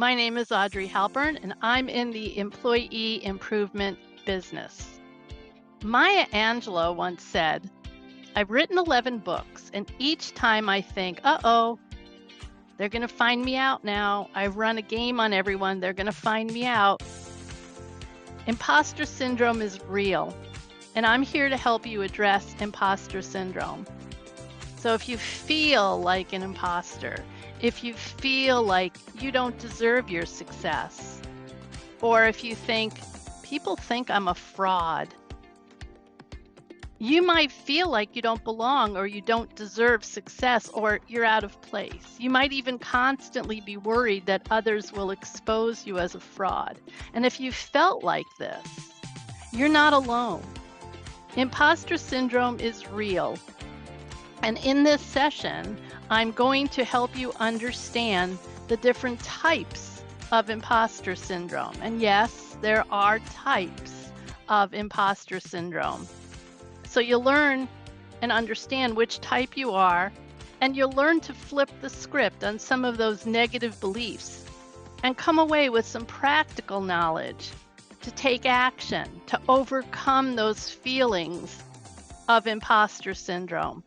My name is Audrey Halpern, and I'm in the employee improvement business. Maya Angelou once said, I've written 11 books, and each time I think, uh-oh, they're going to find me out now. I've run a game on everyone. They're going to find me out. Imposter syndrome is real, and I'm here to help you address imposter syndrome. So if you feel like an imposter, if you feel like you don't deserve your success, or if you think people think I'm a fraud, you might feel like you don't belong or you don't deserve success or you're out of place. You might even constantly be worried that others will expose you as a fraud. And if you felt like this, you're not alone. Imposter syndrome is real. And in this session, I'm going to help you understand the different types of imposter syndrome. And yes, there are types of imposter syndrome. So you'll learn and understand which type you are, and you'll learn to flip the script on some of those negative beliefs and come away with some practical knowledge to take action, to overcome those feelings of imposter syndrome.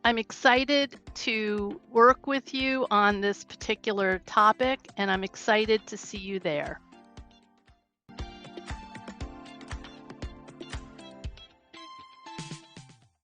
I'm excited to work with you on this particular topic, and I'm excited to see you there.